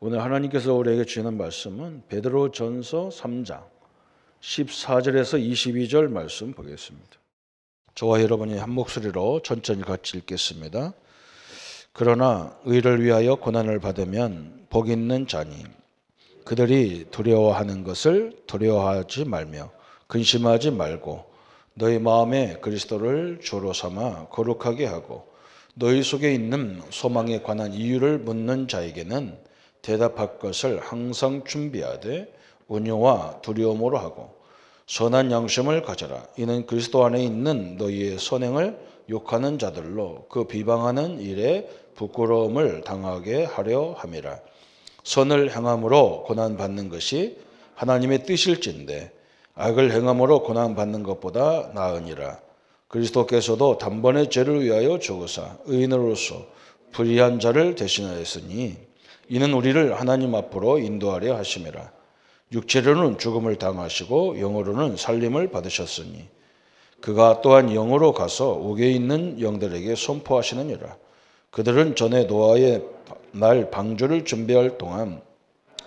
오늘 하나님께서 우리에게 주시는 말씀은 베드로전서 3장 14절에서 22절 말씀 보겠습니다. 저와 여러분이 한 목소리로 천천히 같이 읽겠습니다. 그러나 의를 위하여 고난을 받으면 복 있는 자니 그들이 두려워하는 것을 두려워하지 말며 근심하지 말고 너희 마음에 그리스도를 주로 삼아 거룩하게 하고 너희 속에 있는 소망에 관한 이유를 묻는 자에게는 대답할 것을 항상 준비하되 온유와 두려움으로 하고 선한 양심을 가져라. 이는 그리스도 안에 있는 너희의 선행을 욕하는 자들로 그 비방하는 일에 부끄러움을 당하게 하려 함이라. 선을 행함으로 고난받는 것이 하나님의 뜻일진데 악을 행함으로 고난받는 것보다 나으니라. 그리스도께서도 단번에 죄를 위하여 죽으사 의인으로서 불의한 자를 대신하였으니 이는 우리를 하나님 앞으로 인도하려 하심이라. 육체로는 죽음을 당하시고 영으로는 살림을 받으셨으니 그가 또한 영으로 가서 옥에 있는 영들에게 선포하시느니라. 그들은 전에 노아의 날 방주를 준비할 동안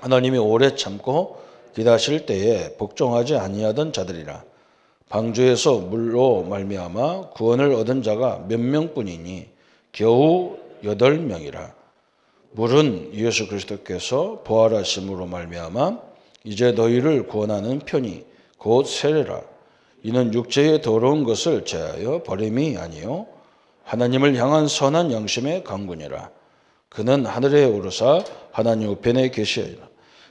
하나님이 오래 참고 기다실 때에 복종하지 아니하던 자들이라. 방주에서 물로 말미암아 구원을 얻은 자가 몇 명뿐이니 겨우 8명이라. 물은 예수 그리스도께서 부활하심으로 말미암아 이제 너희를 구원하는 편이 곧 세례라. 이는 육체의 더러운 것을 제하여 버림이 아니요 하나님을 향한 선한 양심의 강군이라. 그는 하늘에 오르사 하나님 우편에 계시리라.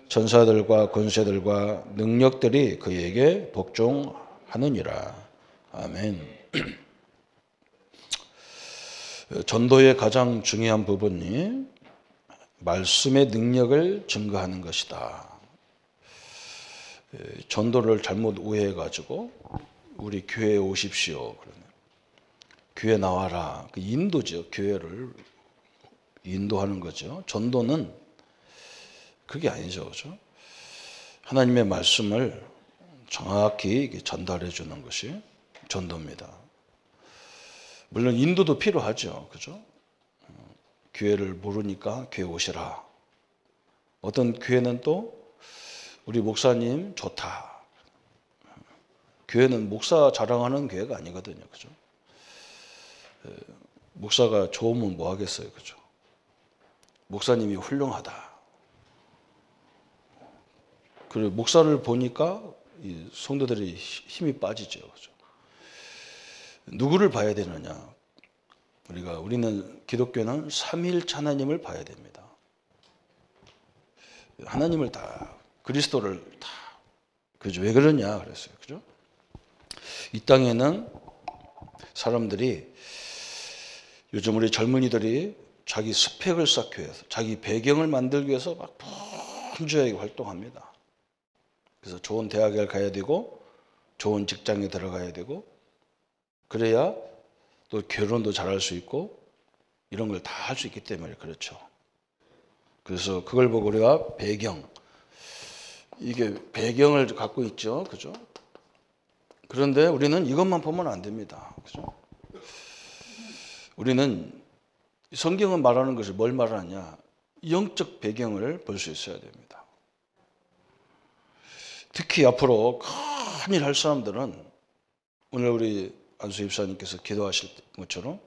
천사들과 권세들과 능력들이 그에게 복종하느니라. 아멘. 전도의 가장 중요한 부분이 말씀의 능력을 증거하는 것이다. 전도를 잘못 오해해가지고 우리 교회에 오십시오. 그러면 교회 나와라. 그 인도죠. 교회를 인도하는 거죠. 전도는 그게 아니죠. 그죠? 하나님의 말씀을 정확히 전달해 주는 것이 전도입니다. 물론 인도도 필요하죠. 그죠? 교회를 모르니까 교회 오시라. 어떤 교회는 또 우리 목사님 좋다. 교회는 목사 자랑하는 교회가 아니거든요. 그죠? 목사가 좋으면 뭐 하겠어요. 그죠? 목사님이 훌륭하다. 그리고 목사를 보니까 이 성도들이 힘이 빠지죠. 그죠? 누구를 봐야 되느냐? 우리는 기독교는 삼위일체 하나님을 봐야 됩니다. 하나님을 다 그리스도를 다 그죠? 왜 그러냐 그랬어요. 그죠? 이 땅에는 사람들이 요즘 우리 젊은이들이 자기 스펙을 쌓기 위해서 자기 배경을 만들기 위해서 막 분주하게 활동합니다. 그래서 좋은 대학에 가야 되고 좋은 직장에 들어가야 되고 그래야 또 결혼도 잘할 수 있고 이런 걸 다 할 수 있기 때문에 그렇죠. 그래서 그걸 보고 우리가 이게 배경을 갖고 있죠. 그죠? 그런데 우리는 이것만 보면 안 됩니다. 그죠? 우리는 성경은 말하는 것을 뭘 말하냐? 영적 배경을 볼 수 있어야 됩니다. 특히 앞으로 큰일 할 사람들은 오늘 우리 안수 집사님께서 기도하실 것처럼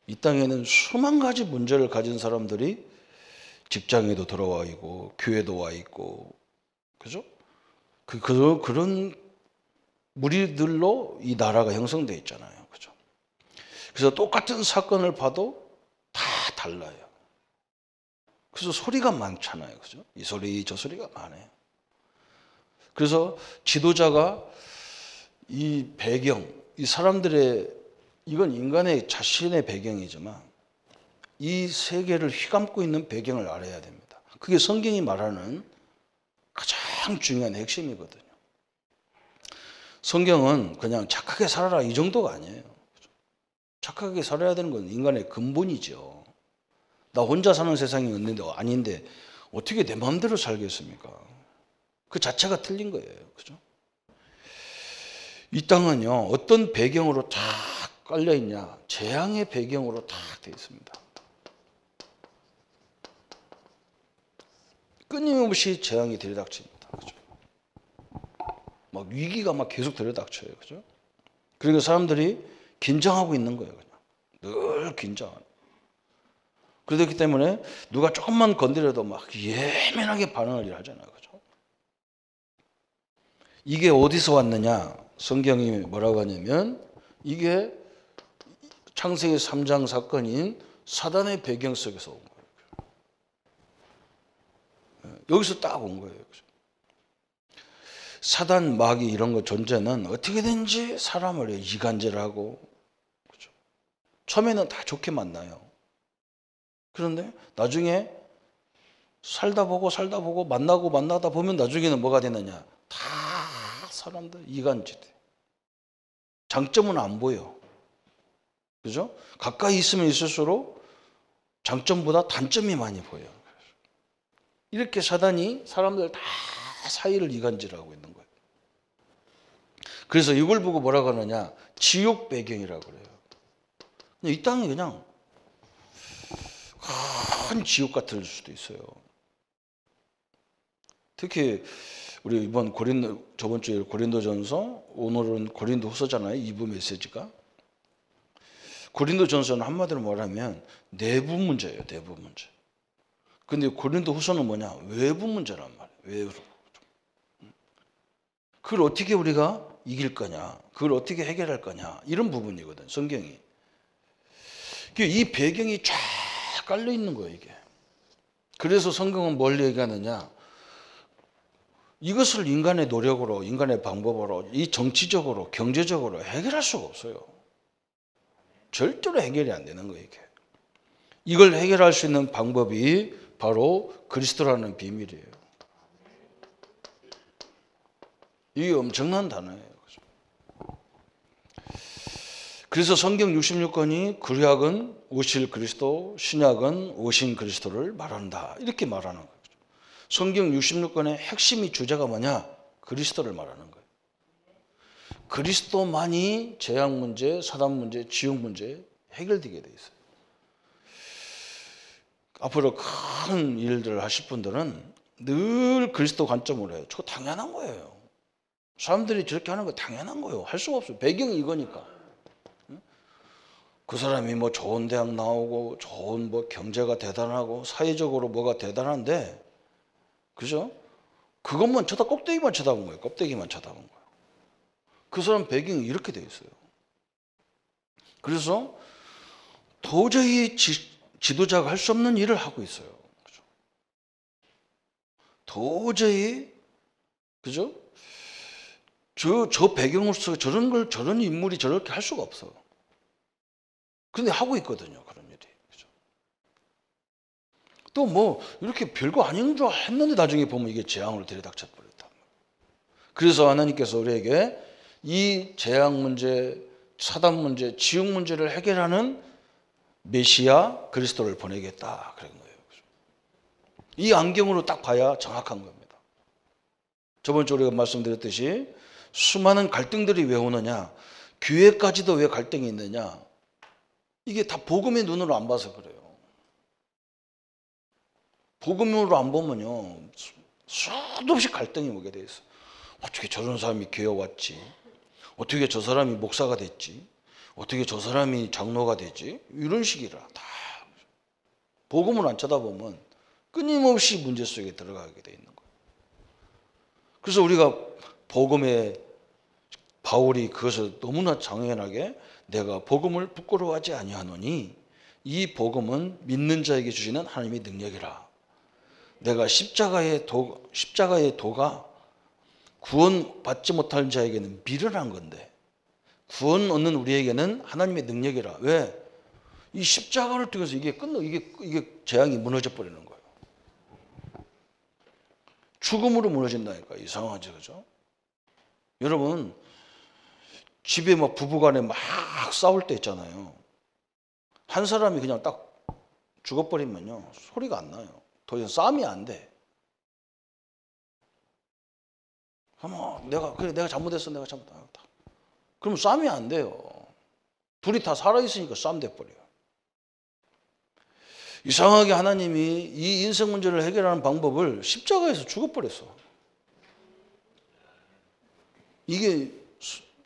이 땅에는 수만 가지 문제를 가진 사람들이 직장에도 들어와 있고 교회도 와 있고 그죠? 그런 무리들로 이 나라가 형성되어 있잖아요. 그죠? 그래서 똑같은 사건을 봐도 다 달라요. 그래서 소리가 많잖아요. 그죠? 이 소리 저 소리가 많아요. 그래서 지도자가 이 배경, 이 사람들의 이건 인간의 자신의 배경이지만 이 세계를 휘감고 있는 배경을 알아야 됩니다. 그게 성경이 말하는 가장 중요한 핵심이거든요. 성경은 그냥 착하게 살아라 이 정도가 아니에요. 착하게 살아야 되는 건 인간의 근본이죠. 나 혼자 사는 세상이 아닌데 어떻게 내 마음대로 살겠습니까? 그 자체가 틀린 거예요. 그죠? 이 땅은요, 어떤 배경으로 다 깔려있냐? 재앙의 배경으로 다 되어 있습니다. 끊임없이 재앙이 들이닥칩니다. 그죠? 막 위기가 막 계속 들이닥쳐요. 그죠? 그러니까 사람들이 긴장하고 있는 거예요. 그냥. 늘 긴장하는. 그렇기 때문에 누가 조금만 건드려도 막 예민하게 반응을 하잖아요. 그죠? 이게 어디서 왔느냐? 성경이 뭐라고 하냐면 이게 창세기 3장 사건인 사단의 배경 속에서 온 거예요. 여기서 딱 온 거예요. 그죠? 사단, 마귀 이런 거 존재는 어떻게든지 사람을 이간질하고, 그죠? 처음에는 다 좋게 만나요. 그런데 나중에 살다 보고 만나다 보면 나중에는 뭐가 되느냐? 다 사람들 이간질해. 장점은 안 보여. 그죠? 가까이 있으면 있을수록 장점보다 단점이 많이 보여. 이렇게 사단이 사람들 다 사이를 이간질하고 있는 거예요. 그래서 이걸 보고 뭐라고 하느냐? 지옥 배경이라고 그래요. 이 땅이 그냥 큰 지옥 같을 수도 있어요. 특히 우리 이번 저번 주에 고린도전서, 오늘은 고린도후서잖아요. 2부 메시지가. 고린도전서는 한마디로 말하면 내부 문제예요. 내부 문제. 근데 고린도후서는 뭐냐? 외부 문제란 말이에요. 외부. 그걸 어떻게 우리가 이길 거냐? 그걸 어떻게 해결할 거냐? 이런 부분이거든. 성경이. 이 배경이 쫙 깔려 있는 거예요. 이게. 그래서 성경은 뭘 얘기하느냐? 이것을 인간의 노력으로, 인간의 방법으로, 이 정치적으로, 경제적으로 해결할 수가 없어요. 절대로 해결이 안 되는 거예요. 이게. 이걸 해결할 수 있는 방법이 바로 그리스도라는 비밀이에요. 이게 엄청난 단어예요. 그래서 성경 66권이 구약은 오실 그리스도, 신약은 오신 그리스도를 말한다. 이렇게 말하는 거예요. 성경 66권의 핵심이 주제가 뭐냐? 그리스도를 말하는 거예요. 그리스도만이 재앙 문제, 사단 문제, 지옥 문제 해결되게 돼 있어요. 앞으로 큰 일들을 하실 분들은 늘 그리스도 관점으로 해요. 저거 당연한 거예요. 사람들이 저렇게 하는 거 당연한 거예요. 할 수가 없어요. 배경이 이거니까. 그 사람이 뭐 좋은 대학 나오고 좋은 뭐 경제가 대단하고 사회적으로 뭐가 대단한데, 그죠? 그것만 꼭대기만 쳐다본 거예요. 껍데기만 쳐다본 거예요. 그 사람 배경이 이렇게 돼 있어요. 그래서 도저히 지도자가 할 수 없는 일을 하고 있어요. 그죠? 도저히, 그죠? 저 배경으로서 저런 인물이 저렇게 할 수가 없어. 근데 하고 있거든요. 그런 일이. 그죠? 또 뭐, 이렇게 별거 아닌 줄 했는데 나중에 보면 이게 재앙으로 들이닥쳐 버렸다. 그래서 하나님께서 우리에게 이 재앙 문제, 사단 문제, 지옥 문제를 해결하는 메시아 그리스도를 보내겠다. 그런 거예요. 그죠? 이 안경으로 딱 봐야 정확한 겁니다. 저번 주에 우리가 말씀드렸듯이 수많은 갈등들이 왜 오느냐? 교회까지도 왜 갈등이 있느냐? 이게 다 복음의 눈으로 안 봐서 그래요. 복음으로 안 보면요, 수도 없이 갈등이 오게 돼 있어. 어떻게 저런 사람이 교회 왔지? 어떻게 저 사람이 목사가 됐지? 어떻게 저 사람이 장로가 되지? 이런 식이라 다 복음을 안 쳐다보면 끊임없이 문제 속에 들어가게 돼 있는 거예요. 그래서 우리가 복음의 바울이 그것을 너무나 장연하게 내가 복음을 부끄러워하지 아니하노니 이 복음은 믿는 자에게 주시는 하나님의 능력이라. 내가 십자가의 도가 구원받지 못할 자에게는 미련한 건데 구원 얻는 우리에게는 하나님의 능력이라. 왜? 이 십자가를 통해서 이게 재앙이 무너져 버리는 거예요. 죽음으로 무너진다니까. 이상하죠, 그죠? 여러분, 집에 막 부부간에 막 싸울 때 있잖아요. 한 사람이 그냥 딱 죽어버리면요, 소리가 안 나요. 더 이상 싸움이 안 돼. 그럼 내가 잘못했어, 내가 잘못했다. 그럼 싸움이 안 돼요. 둘이 다 살아있으니까 싸움 돼버려요. 이상하게 하나님이 이 인생 문제를 해결하는 방법을 십자가에서 죽어버렸어. 이게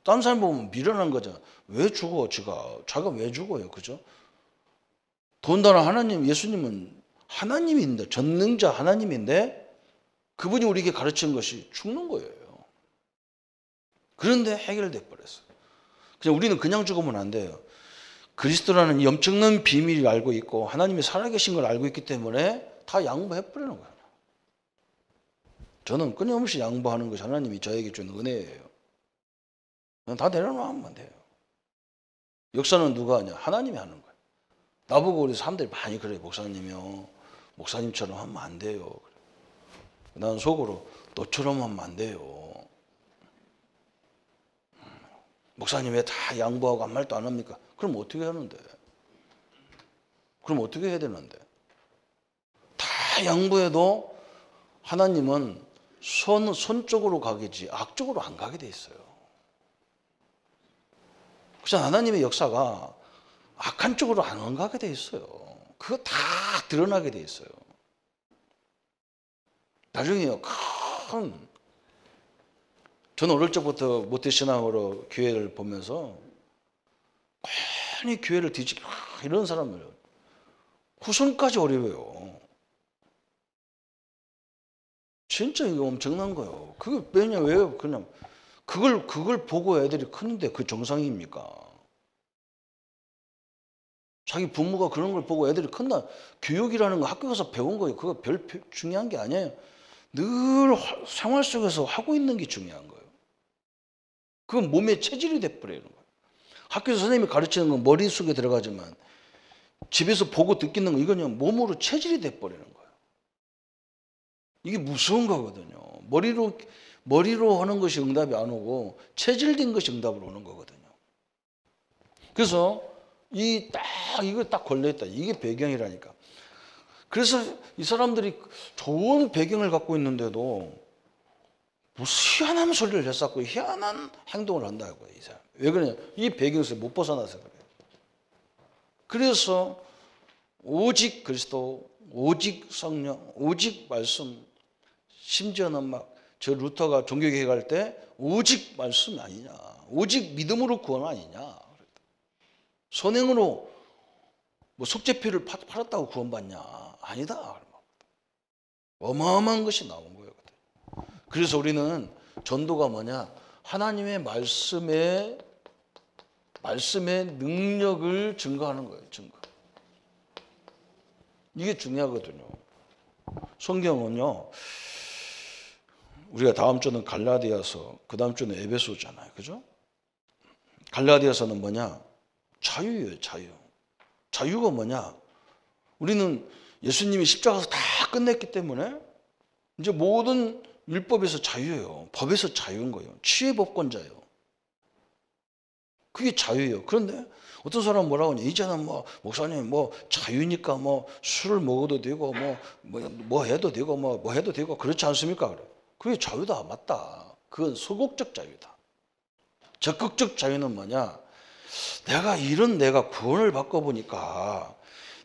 다른 사람 보면 미련한 거잖아. 왜 죽어? 자가 왜 죽어요? 그죠? 더군다나 하나님, 예수님은 하나님인데, 전능자 하나님인데 그분이 우리에게 가르치는 것이 죽는 거예요. 그런데 해결돼 버렸어요. 그냥 우리는 그냥 죽으면 안 돼요. 그리스도라는 이 엄청난 비밀을 알고 있고 하나님이 살아계신 걸 알고 있기 때문에 다 양보해 버리는 거예요. 저는 끊임없이 양보하는 것이 하나님이 저에게 주는 은혜예요. 다 내려놓으면 돼요. 역사는 누가 하냐? 하나님이 하는 거예요. 나보고 우리 사람들이 많이 그래요. 목사님이요, 목사님처럼 하면 안 돼요. 난 속으로 너처럼 하면 안 돼요. 목사님 왜 다 양보하고 아무 말도 안 합니까? 그럼 어떻게 하는데? 그럼 어떻게 해야 되는데? 다 양보해도 하나님은 선 쪽으로 가겠지 악쪽으로 안 가게 돼 있어요. 그래서 하나님의 역사가 악한 쪽으로 안 가게 돼 있어요. 그거 다 드러나게 돼 있어요. 나중에요, 저는 어릴 적부터 모태신앙으로 교회를 보면서 괜히 교회를 뒤지고 이런 사람을 후손까지 어려워요. 진짜 이거 엄청난 거예요. 왜요? 그냥 그걸 보고 애들이 크는데 그 정상입니까? 자기 부모가 그런 걸 보고 애들이 큰다. 교육이라는 거 학교 가서 배운 거예요. 그거 별 중요한 게 아니에요. 늘 생활 속에서 하고 있는 게 중요한 거예요. 그건 몸에 체질이 돼버리는 거예요. 학교에서 선생님이 가르치는 건 머릿속에 들어가지만 집에서 보고 듣기는 거 이건 몸으로 체질이 돼버리는 거예요. 이게 무서운 거거든요. 머리로 하는 것이 응답이 안 오고 체질된 것이 응답으로 오는 거거든요. 그래서 이거 딱 걸려있다. 이게 배경이라니까. 그래서 이 사람들이 좋은 배경을 갖고 있는데도 무슨 희한한 소리를 했었고 희한한 행동을 한다고요. 이 사람. 왜 그러냐? 이 배경에서 못 벗어나서 그래요. 그래서 오직 그리스도, 오직 성령, 오직 말씀, 심지어는 막 저 루터가 종교개혁할 때 오직 말씀 아니냐, 오직 믿음으로 구원 아니냐, 선행으로 뭐 속죄표를 팔았다고 구원받냐? 아니다. 어마어마한 것이 나온 거예요. 그래서 우리는 전도가 뭐냐? 하나님의 말씀의 능력을 증거하는 거예요. 증거. 이게 중요하거든요. 성경은요, 우리가 다음 주는 갈라디아서, 그 다음 주는 에베소잖아요. 그죠? 갈라디아서는 뭐냐? 자유예요, 자유. 자유가 뭐냐? 우리는 예수님이 십자가에서 다 끝냈기 때문에 이제 모든 율법에서 자유예요. 법에서 자유인 거예요. 치유의 법권자예요. 그게 자유예요. 그런데 어떤 사람은 뭐라고 하냐? 이제는 목사님 자유니까 술을 먹어도 되고 뭐 해도 되고 뭐 해도 되고 그렇지 않습니까? 그래. 그게 자유다. 맞다. 그건 소극적 자유다. 적극적 자유는 뭐냐? 내가 구원을 받고 보니까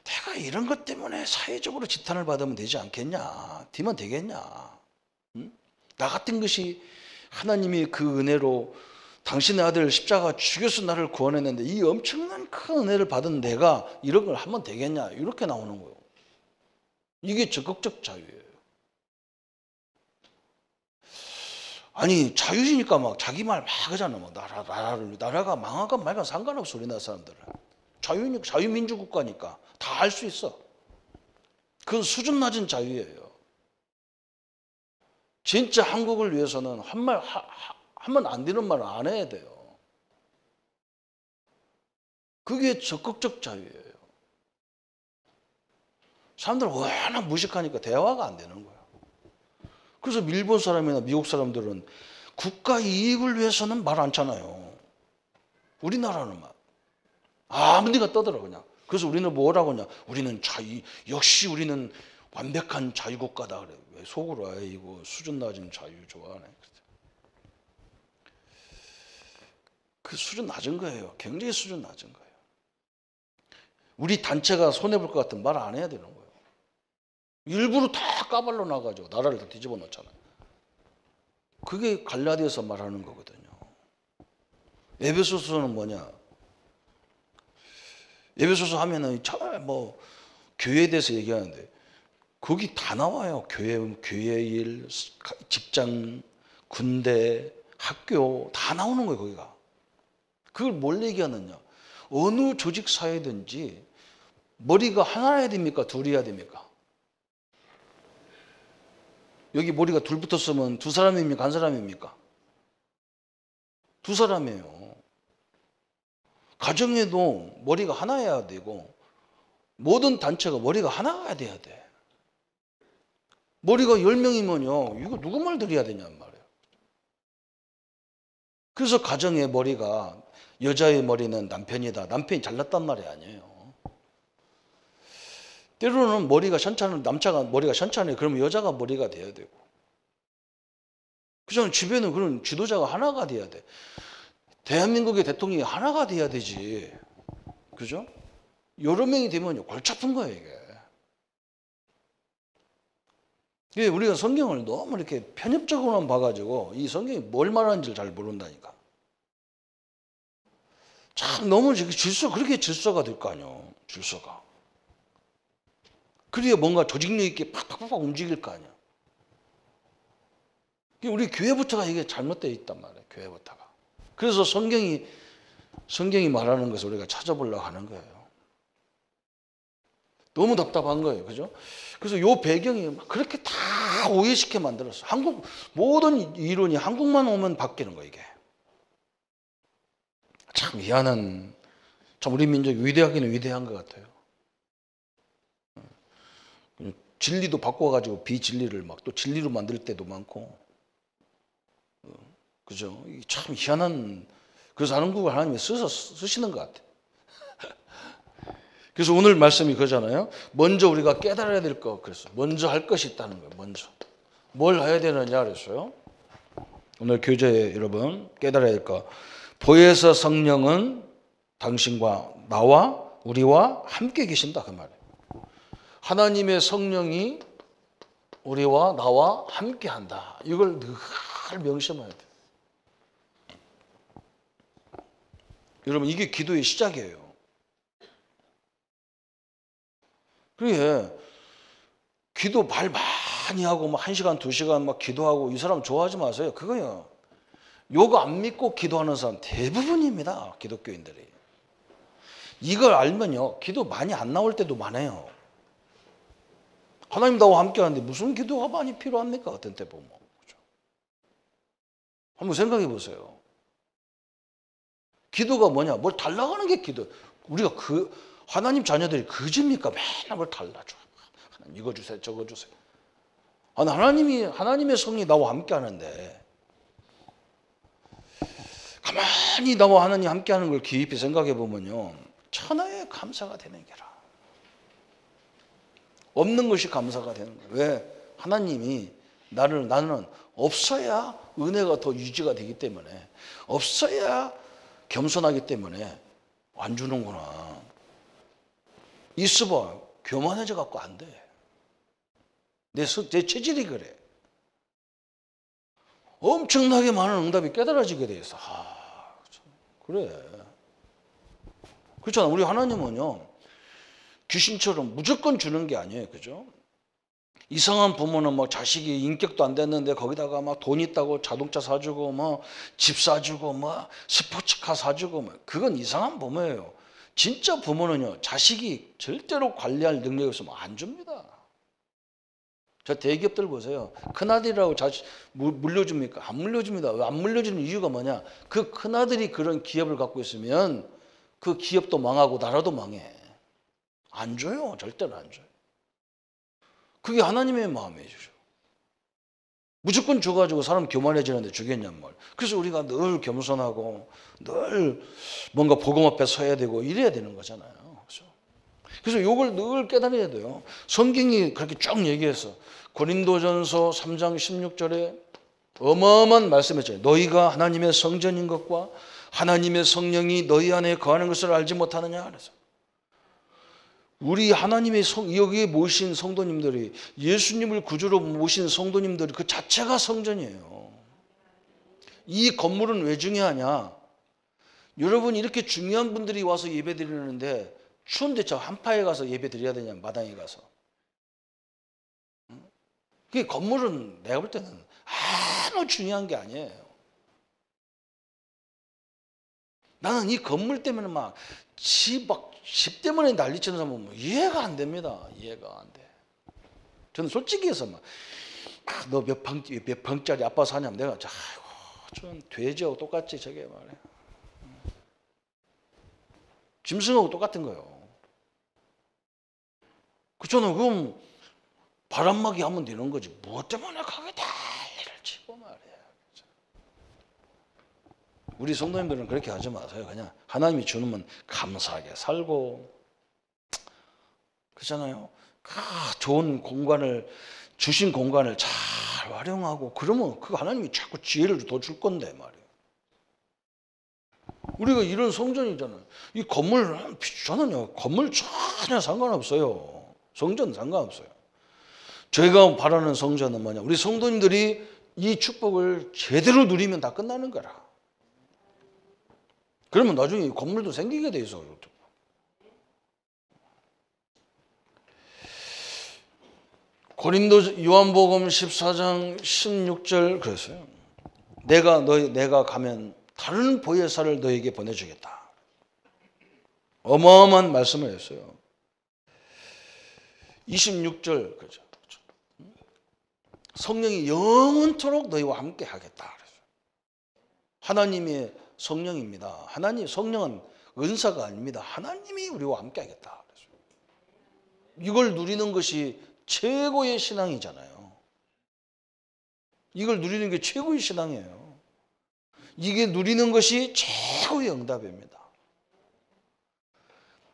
내가 이런 것 때문에 사회적으로 지탄을 받으면 되지 않겠냐? 되면 되겠냐? 응? 나 같은 것이 하나님이 그 은혜로 당신의 아들 십자가 죽여서 나를 구원했는데 이 엄청난 큰 은혜를 받은 내가 이런 걸 하면 되겠냐? 이렇게 나오는 거예요. 이게 적극적 자유예요. 아니 자유시니까 막 자기 말 막 하잖아. 나라가 망하건 말건 상관없어. 우리나라 사람들은 자유민주국가니까 다 할 수 있어. 그건 수준 낮은 자유예요. 진짜 한국을 위해서는 하면 안 되는 말을 안 해야 돼요. 그게 적극적 자유예요. 사람들은 워낙 무식하니까 대화가 안 되는 거예요. 그래서 일본 사람이나 미국 사람들은 국가 이익을 위해서는 말 안 찾아요. 우리나라는 막 아무 데가 떠들어 그냥. 그래서 우리는 뭐라고 하냐? 우리는 역시 우리는 완벽한 자유국가다 그래. 왜 속으로 이거 수준 낮은 자유 좋아하네. 그 수준 낮은 거예요. 굉장히 수준 낮은 거예요. 우리 단체가 손해볼 것 같으면 말 안 해야 되는 거예요. 일부러 다 까발로 나가지고 나라를 다 뒤집어 놓잖아요. 그게 갈라디아서 말하는 거거든요. 에베소서는 뭐냐? 에베소서 하면은 뭐 교회에 대해서 얘기하는데 거기 다 나와요. 교회 일, 직장, 군대, 학교 다 나오는 거예요. 거기가. 그걸 뭘 얘기하느냐? 어느 조직 사회든지 머리가 하나여야 됩니까? 둘이어야 됩니까? 여기 머리가 둘 붙었으면 두 사람입니까? 한 사람입니까? 두 사람이에요. 가정에도 머리가 하나여야 되고 모든 단체가 머리가 하나가 돼야 돼. 머리가 10명이면요. 이거 누구 말 들어야 되냔 말이에요. 그래서 가정의 머리가 여자의 머리는 남편이다. 남편이 잘났단 말이 아니에요. 때로는 머리가 현찮은 남자가 머리가 현찮아요. 그러면 여자가 머리가 돼야 되고. 그죠? 주변은 그런 지도자가 하나가 돼야 돼. 대한민국의 대통령이 하나가 돼야 되지. 그죠? 여러 명이 되면 골치 아픈 거예요, 이게. 이게 우리가 성경을 너무 이렇게 편협적으로만 봐가지고 이 성경이 뭘 말하는지를 잘 모른다니까. 참 너무 그렇게 질서가 될 거 아니에요. 질서가. 그래야 뭔가 조직력 있게 팍팍팍 움직일 거 아니야. 우리 교회부터가 이게 잘못되어 있단 말이에요. 교회부터가. 그래서 성경이 말하는 것을 우리가 찾아보려고 하는 거예요. 너무 답답한 거예요. 그죠? 그래서 요 배경이 그렇게 다 오해시켜 만들었어. 모든 이론이 한국만 오면 바뀌는 거예요, 이게. 참 희한한, 참 우리 민족이 위대하기는 위대한 것 같아요. 진리도 바꿔가지고 비진리를 막 또 진리로 만들 때도 많고. 그죠? 참 희한한, 그래서 한국을 하나님이 쓰시는 것 같아요. 그래서 오늘 말씀이 그거잖아요. 먼저 우리가 깨달아야 될 거, 그래서 먼저 할 것이 있다는 거예요. 먼저. 뭘 해야 되느냐 그랬어요. 오늘 교재 여러분 깨달아야 될 거. 보혜사 성령은 당신과 나와 우리와 함께 계신다 그 말이에요. 하나님의 성령이 우리와 나와 함께 한다. 이걸 늘 명심해야 돼요. 여러분 이게 기도의 시작이에요. 그래 기도 말 많이 하고 막 1시간 2시간 막 기도하고 이 사람 좋아하지 마세요. 그거요. 요거 안 믿고 기도하는 사람 대부분입니다. 기독교인들이. 이걸 알면요. 기도 많이 안 나올 때도 많아요. 하나님 나와 함께 하는데 무슨 기도가 많이 필요합니까? 어떤 때 보면. 그렇죠? 한번 생각해 보세요. 기도가 뭐냐? 뭘 달라가는 게 기도. 우리가 하나님 자녀들이 그집니까? 맨날 뭘 달라줘. 하나님 이거 주세요, 저거 주세요. 하나님의 성령이 나와 함께 하는데 가만히 나와 하나님 함께 하는 걸 깊이 생각해 보면요. 천하의 감사가 되는 게라. 없는 것이 감사가 되는 거예요. 왜? 하나님이 나는 없어야 은혜가 더 유지가 되기 때문에 없어야 겸손하기 때문에 안 주는구나. 있어봐. 교만해져 갖고 안 돼. 내 체질이 그래. 엄청나게 많은 응답이 깨달아지게 돼 있어. 그래. 그렇잖아. 우리 하나님은요. 귀신처럼 무조건 주는 게 아니에요. 그죠? 이상한 부모는 뭐 자식이 인격도 안 됐는데 거기다가 막 돈 있다고 자동차 사주고 뭐 집 사주고 뭐 스포츠카 사주고 뭐 그건 이상한 부모예요. 진짜 부모는요. 자식이 절대로 관리할 능력이 없으면 안 줍니다. 저 대기업들 보세요. 큰아들이라고 자식 물려줍니까? 안 물려줍니다. 왜 안 물려주는 이유가 뭐냐? 그 큰아들이 그런 기업을 갖고 있으면 그 기업도 망하고 나라도 망해. 안 줘요. 절대로 안 줘요. 그게 하나님의 마음이죠. 무조건 줘가지고 사람 교만해지는데 주겠냔 말. 그래서 우리가 늘 겸손하고 늘 뭔가 복음 앞에 서야 되고 이래야 되는 거잖아요. 그래서 이걸 늘 깨달아야 돼요. 성경이 그렇게 쭉 얘기해서 고린도전서 3장 16절에 어마어마한 말씀했잖아요. 너희가 하나님의 성전인 것과 하나님의 성령이 너희 안에 거하는 것을 알지 못하느냐 그래서 우리 하나님의 여기에 모신 성도님들이, 예수님을 구주로 모신 성도님들이 그 자체가 성전이에요. 이 건물은 왜 중요하냐? 여러분, 이렇게 중요한 분들이 와서 예배 드리는데 추운데 저 한파에 가서 예배 드려야 되냐? 마당에 가서. 그 건물은 내가 볼 때는 아무 중요한 게 아니에요. 나는 이 건물 때문에 막 집 때문에 난리치는 사람은 뭐 이해가 안 됩니다. 이해가 안 돼. 저는 솔직히 해서 막 너 몇 평짜리 아빠 사냐면 내가 아이고 좀 돼지하고 똑같지 저게 말이야. 짐승하고 똑같은 거예요. 그렇잖아요. 그럼 바람막이 하면 되는 거지. 무엇 때문에 가게 난리를 치고 말이야. 우리 성도님들은 그렇게 하지 마세요. 그냥 하나님이 주는 건 감사하게 살고, 그렇잖아요. 좋은 공간을, 주신 공간을 잘 활용하고, 그러면 그 하나님이 자꾸 지혜를 더 줄 건데 말이에요. 우리가 이런 성전이잖아요. 이 건물, 저는요 건물 전혀 상관없어요. 성전 상관없어요. 저희가 바라는 성전은 뭐냐? 우리 성도님들이 이 축복을 제대로 누리면 다 끝나는 거라. 그러면 나중에 건물도 생기게 돼 있어. 고린도 요한복음 14장 16절 그랬어요. 내가 가면 다른 보혜사를 너에게 보내주겠다. 어마어마한 말씀을 했어요. 26절 그죠? 성령이 영원토록 너희와 함께 하겠다. 하나님의 성령입니다. 하나님 성령은 은사가 아닙니다. 하나님이 우리와 함께 하겠다. 이걸 누리는 것이 최고의 신앙이잖아요. 이걸 누리는 게 최고의 신앙이에요. 이게 누리는 것이 최고의 응답입니다.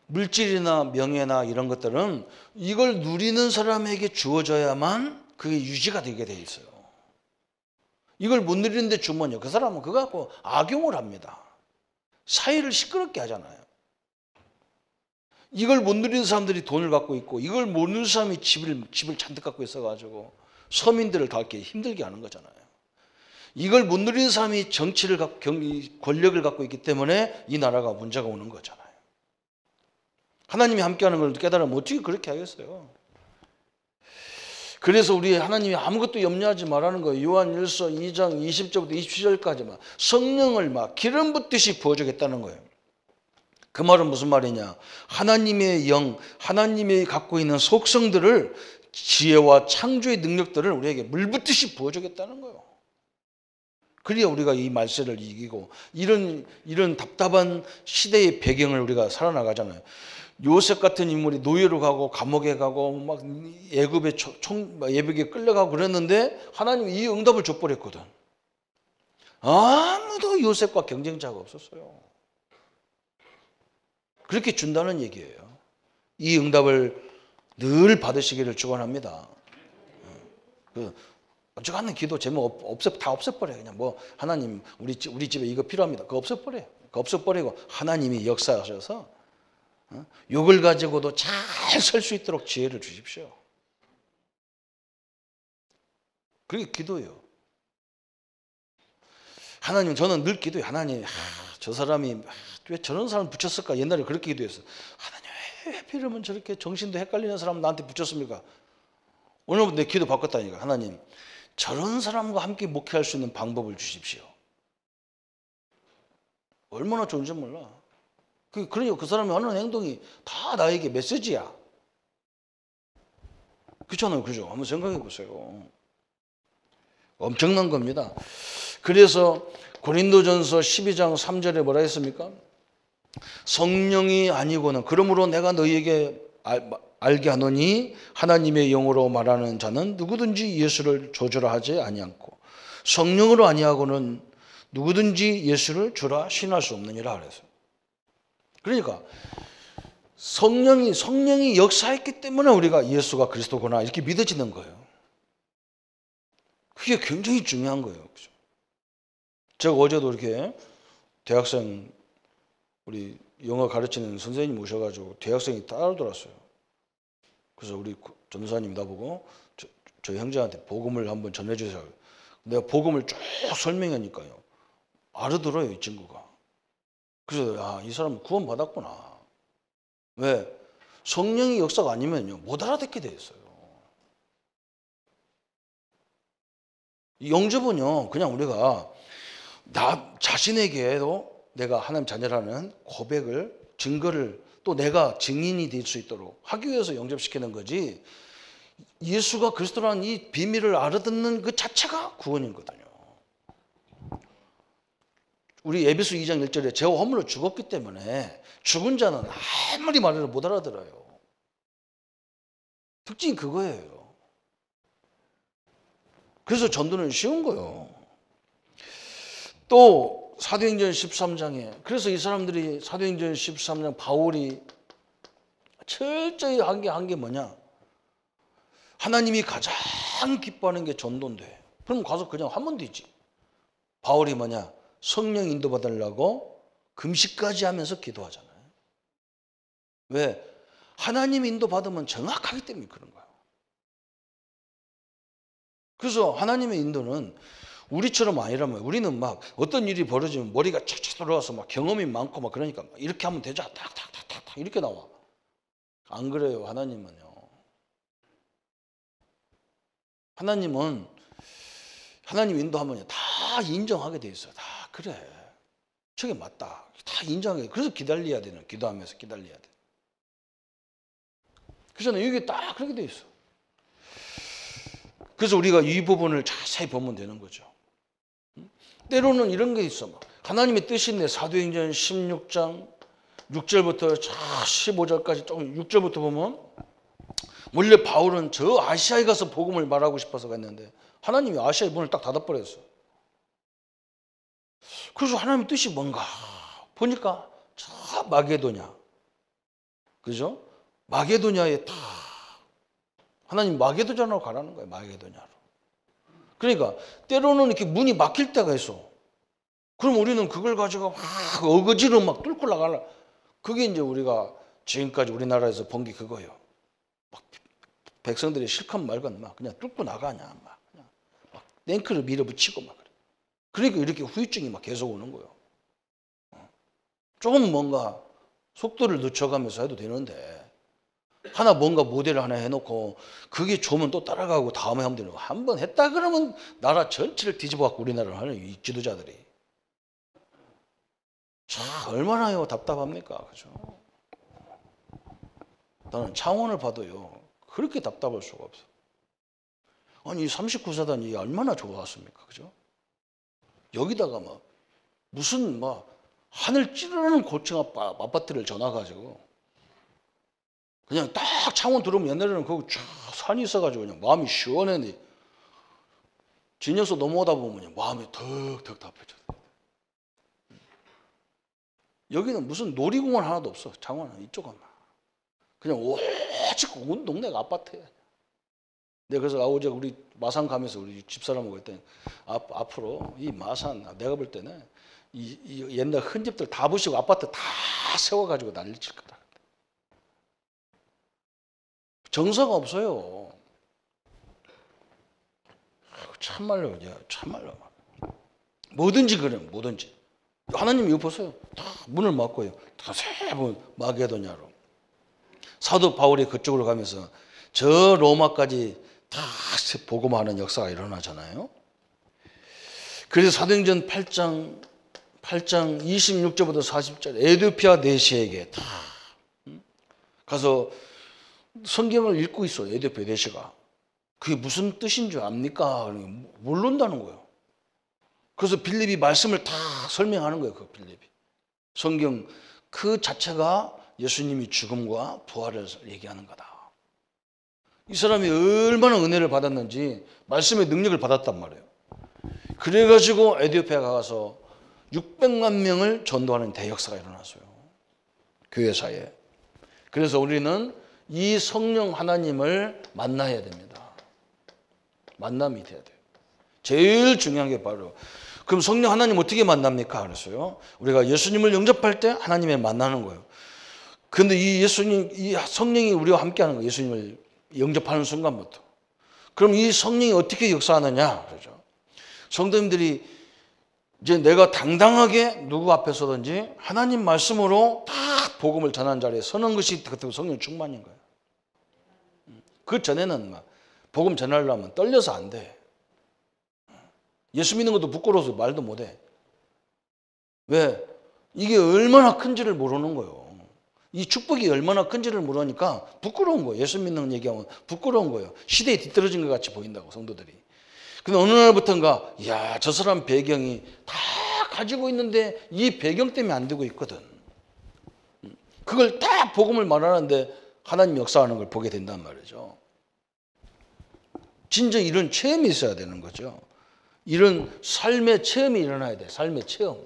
물질이나 명예나 이런 것들은 이걸 누리는 사람에게 주어져야만 그게 유지가 되게 돼 있어요. 이걸 못 누리는데 주면요, 그 사람은 그거 갖고 악용을 합니다. 사회를 시끄럽게 하잖아요. 이걸 못 누리는 사람들이 돈을 갖고 있고, 이걸 못 누리는 사람이 집을 잔뜩 갖고 있어가지고 서민들을 다 이렇게 힘들게 하는 거잖아요. 이걸 못 누리는 사람이 권력을 갖고 있기 때문에 이 나라가 문제가 오는 거잖아요. 하나님이 함께하는 걸 깨달으면 어떻게 그렇게 하겠어요? 그래서 우리 하나님이 아무것도 염려하지 말라는 거예요. 요한일서 2장 20절부터 27절까지만 성령을 막 기름 붓듯이 부어주겠다는 거예요. 그 말은 무슨 말이냐? 하나님의 영, 하나님이 갖고 있는 속성들을, 지혜와 창조의 능력들을 우리에게 물 붓듯이 부어주겠다는 거예요. 그래야 우리가 이 말세를 이기고 이런 답답한 시대의 배경을 우리가 살아나가잖아요. 요셉 같은 인물이 노예로 가고 감옥에 가고 막 애굽에 끌려가고 그랬는데 하나님이 이 응답을 줘버렸거든. 아무도 요셉과 경쟁자가 없었어요. 그렇게 준다는 얘기예요. 이 응답을 늘 받으시기를 축원합니다. 어쩌가는 기도 제목 다 없애버려요. 그냥 뭐 하나님 우리 집에 이거 필요합니다. 그거 없애버려요. 그거 없애버리고 하나님이 역사하셔서 욕을 가지고도 잘 설 수 있도록 지혜를 주십시오. 그게 기도예요. 하나님, 저는 늘 기도해요. 하나님, 저 사람이 왜 저런 사람 붙였을까? 옛날에 그렇게 기도했어요. 하나님, 왜 하필이면 저렇게 정신도 헷갈리는 사람 나한테 붙였습니까? 오늘부터 내 기도 바꿨다니까. 하나님, 저런 사람과 함께 목회할 수 있는 방법을 주십시오. 얼마나 좋은지 몰라. 그러니까 그 사람이 하는 행동이 다 나에게 메시지야. 그렇잖아요. 그죠? 한번 생각해 보세요. 엄청난 겁니다. 그래서 고린도전서 12장 3절에 뭐라 했습니까? 성령이 아니고는, 그러므로 내가 너희에게 알게 하노니 하나님의 영으로 말하는 자는 누구든지 예수를 조주라 하지 아니하고 성령으로 아니하고는 누구든지 예수를 주라 신할 수 없느니라 그랬어요. 그러니까 성령이 역사했기 때문에 우리가 예수가 그리스도구나 이렇게 믿어지는 거예요. 그게 굉장히 중요한 거예요. 그죠? 제가 어제도 이렇게 대학생, 우리 영어 가르치는 선생님 오셔가지고 대학생이 따라돌았어요. 그래서 우리 전도사님이 나보고 저 형제한테 복음을 한번 전해주세요. 내가 복음을 쭉 설명하니까요. 알아들어요, 이 친구가. 그래서 이 사람은 구원받았구나. 왜? 성령의 역사가 아니면요, 못 알아듣게 돼 있어요. 이 영접은요, 그냥 우리가 나 자신에게도 내가 하나님 자녀라는 고백을, 증거를 또 내가 증인이 될 수 있도록 하기 위해서 영접시키는 거지, 예수가 그리스도라는 이 비밀을 알아듣는 그 자체가 구원이거든요. 우리 에베소 2장 1절에 죄와 허물로 죽었기 때문에 죽은 자는 아무리 말해도 못 알아들어요. 특징이 그거예요. 그래서 전도는 쉬운 거예요. 또 사도행전 13장에 그래서 이 사람들이 사도행전 13장 바울이 철저히 한 게 뭐냐? 하나님이 가장 기뻐하는 게 전도인데, 그럼 가서 그냥 하면 되지. 바울이 뭐냐? 성령 인도받으려고 금식까지 하면서 기도하잖아요. 왜? 하나님 인도받으면 정확하기 때문에 그런 거예요. 그래서 하나님의 인도는 우리처럼 아니라면, 우리는 막 어떤 일이 벌어지면 머리가 착착 돌아와서 막 경험이 많고 막 그러니까 막 이렇게 하면 되자 탁탁탁탁 이렇게 나와. 안 그래요. 하나님은요. 하나님은 하나님 인도하면 다 인정하게 돼 있어요. 다 그래. 저게 맞다. 다 인정하게. 그래서 기다려야 되는, 기도하면서 기다려야 돼. 그래서 이게 딱 그렇게 돼 있어. 그래서 우리가 이 부분을 자세히 보면 되는 거죠. 때로는 이런 게 있어. 하나님의 뜻인데 사도행전 16장 6절부터 15절까지 조금 6절부터 보면 원래 바울은 저 아시아에 가서 복음을 말하고 싶어서 갔는데 하나님이 아시아의 문을 딱 닫아버렸어. 그래서 하나님의 뜻이 뭔가 보니까 저 마게도냐, 그죠? 마게도냐에 다 하나님 마게도냐로 가라는 거예요. 마게도냐로. 그러니까 때로는 이렇게 문이 막힐 때가 있어. 그럼 우리는 그걸 가지고 막 어거지로 막 뚫고 나가려. 그게 이제 우리가 지금까지 우리나라에서 본 게 그거예요. 막 백성들이 실컷 말건 막 그냥 뚫고 나가냐, 막 그냥 막 탱크를 밀어붙이고 막 그래. 그러니까 이렇게 후유증이 막 계속 오는 거예요. 조금 뭔가 속도를 늦춰가면서 해도 되는데, 하나 뭔가 모델을 하나 해놓고 그게 좋으면 또 따라가고 다음에 하면 되는 거. 한번 했다 그러면 나라 전체를 뒤집어갖고 우리나라를 하는 이 지도자들이 참 얼마나 답답합니까? 그죠? 나는 창원을 봐도요 그렇게 답답할 수가 없어. 아니 39사단이 얼마나 좋았습니까? 그죠? 여기다가 막 무슨 막 하늘 찌르는 고층 아파트를 전화가지고 그냥 딱 창원 들어오면 옛날에는 거기 쫙 산이 있어가지고 그냥 마음이 시원했는데 진여서 넘어오다 보면 마음이 턱턱 답해져. 여기는 무슨 놀이공원 하나도 없어. 창원은 이쪽은 그냥 오직 온 동네가 아파트야. 내가 그래서 어제 우리 마산 가면서 우리 집사람하고 했더니 앞으로 이 마산 내가 볼 때는 이 옛날 흔집들 다 부시고 아파트 다 세워가지고 난리 칠 거다. 정서가 없어요. 참말로, 참말로. 뭐든지 그래요, 뭐든지. 하나님이 이거 보세요. 다 문을 막고요. 다 세 번 마게도냐로. 사도 바울이 그쪽으로 가면서 저 로마까지 다 복음하는 역사가 일어나잖아요. 그래서 사도행전 8장 26절부터 40절 에디오피아 내시에게 다 가서 성경을 읽고 있어요. 에디오피아 내시가. 그게 무슨 뜻인 줄 압니까? 모른다는 거예요. 그래서 빌립이 말씀을 다 설명하는 거예요. 그 빌립이. 성경 그 자체가 예수님이 죽음과 부활을 얘기하는 거다. 이 사람이 얼마나 은혜를 받았는지 말씀의 능력을 받았단 말이에요. 그래가지고 에디오피아 가서 600만 명을 전도하는 대역사가 일어났어요. 교회사에. 그래서 우리는 이 성령 하나님을 만나야 됩니다. 만남이 돼야 돼요. 제일 중요한 게 바로 그럼 성령 하나님 어떻게 만납니까? 그랬어요. 우리가 예수님을 영접할 때 하나님을 만나는 거예요. 그런데 이 예수님, 이 성령이 우리와 함께하는 거예요. 예수님을 영접하는 순간부터. 그럼 이 성령이 어떻게 역사하느냐? 그러죠. 성도님들이 이제 내가 당당하게 누구 앞에서든지 하나님 말씀으로 딱 복음을 전하는 자리에 서는 것이 그때 성령 충만인 거예요. 그 전에는 막 복음 전하려면 떨려서 안 돼. 예수 믿는 것도 부끄러워서 말도 못 해. 왜? 이게 얼마나 큰지를 모르는 거예요. 이 축복이 얼마나 큰지를 모르니까 부끄러운 거예요. 예수 믿는 얘기하면 부끄러운 거예요. 시대에 뒤떨어진 것 같이 보인다고, 성도들이. 근데 어느 날부터인가, 이야, 저 사람 배경이 다 가지고 있는데 이 배경 때문에 안 되고 있거든. 그걸 다 복음을 말하는데 하나님 역사하는 걸 보게 된단 말이죠. 진짜 이런 체험이 있어야 되는 거죠. 이런 삶의 체험이 일어나야 돼. 삶의 체험.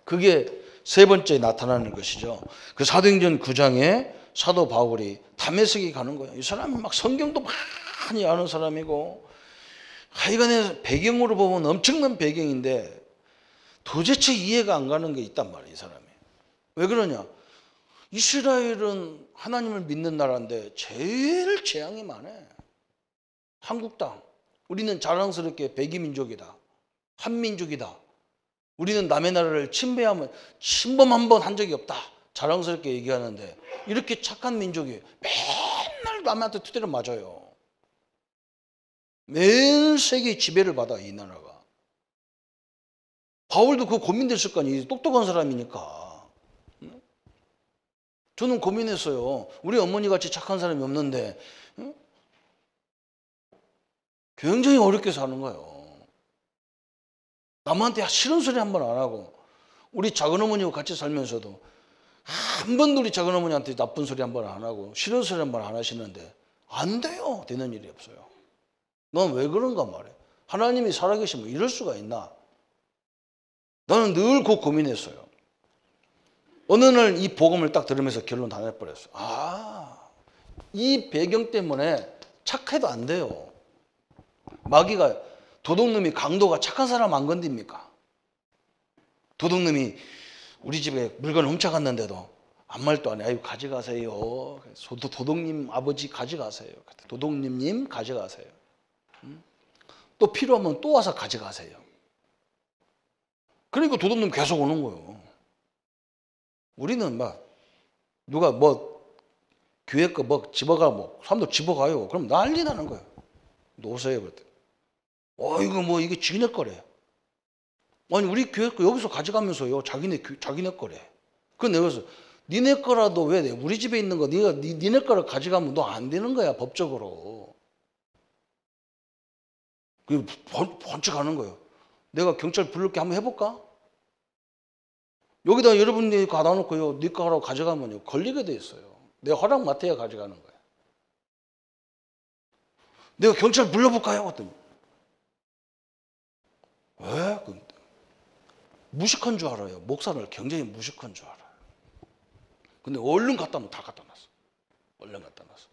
그게 세 번째 나타나는 것이죠. 그 사도행전 9장에 사도 바울이 다메섹에 가는 거예요. 이 사람이 막 성경도 많이 아는 사람이고 하여간에 배경으로 보면 엄청난 배경인데 도대체 이해가 안 가는 게 있단 말이에요. 이 사람이. 왜 그러냐? 이스라엘은 하나님을 믿는 나라인데 제일 재앙이 많아. 한국 땅. 우리는 자랑스럽게 백이민족이다. 한민족이다. 우리는 남의 나라를 침범 한 번 한 적이 없다. 자랑스럽게 얘기하는데 이렇게 착한 민족이 맨날 남한테 두드려 맞아요. 매 세계 지배를 받아, 이 나라가. 바울도 그거 고민됐을 거 아니에요. 똑똑한 사람이니까. 저는 고민했어요. 우리 어머니 같이 착한 사람이 없는데 굉장히 어렵게 사는 거예요. 남한테 싫은 소리 한 번 안 하고 우리 작은어머니와 같이 살면서도 한 번도 우리 작은어머니한테 나쁜 소리 한 번 안 하고 싫은 소리 한 번 안 하시는데 안 돼요. 되는 일이 없어요. 넌 왜 그런가 말해. 하나님이 살아계시면 이럴 수가 있나. 나는 늘 그 고민했어요. 어느 날 이 복음을 딱 들으면서 결론 다 내버렸어요. 아, 이 배경 때문에 착해도 안 돼요. 마귀가, 도둑놈이, 강도가 착한 사람 안 건듭니까? 도둑놈이 우리 집에 물건 훔쳐갔는데도 아무 말도 안 해. 아유, 가져가세요. 도둑님 아버지 가져가세요. 도둑님 가져가세요. 또 필요하면 또 와서 가져가세요. 그러니까 도둑놈 계속 오는 거예요. 우리는 막 누가 뭐 교회 거 뭐 집어가 뭐 사람들 집어가요. 그럼 난리 나는 거예요. 놓으세요. 그랬더니. 이거 뭐 이게 지네 거래. 아니 우리 교회 거 여기서 가져가면서요. 자기네 거래. 그 내가 그래서 니네 거라도 왜 우리 집에 있는 거 니네 거를 가져가면 너 안 되는 거야, 법적으로. 그 번쩍 가는 거예요. 내가 경찰 부를게 한번 해볼까? 여기다 여러분이 가다 놓고요. 네 거라고 가져가면요. 걸리게 돼 있어요. 내가 허락 맡아야 가져가는 거예요. 내가 경찰 불러볼까요? 그랬더니 왜? 무식한 줄 알아요. 목사를 굉장히 무식한 줄 알아요. 근데 얼른 갖다 놓으면 다 갖다 놨어. 얼른 갖다 놨어.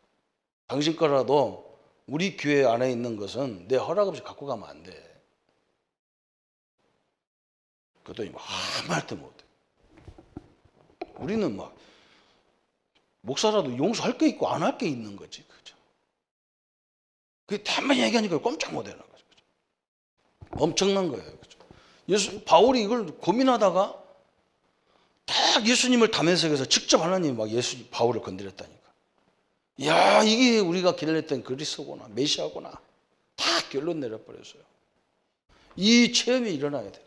당신 거라도 우리 교회 안에 있는 것은 내 허락 없이 갖고 가면 안 돼. 그랬더니 아무 말도 못해. 우리는 막 목사라도 용서할 게 있고 안 할 게 있는 거지. 그죠? 그게 대만 얘기하니까 꼼짝 못 하는 거죠. 그죠? 엄청난 거예요. 그죠? 바울이 이걸 고민하다가 딱 예수님을 다메섹에서 직접 하나님이 막 바울을 건드렸다니까. 야, 이게 우리가 기다렸던 그리스도구나, 메시아구나. 다 결론 내려버렸어요. 이 체험이 일어나야 돼요.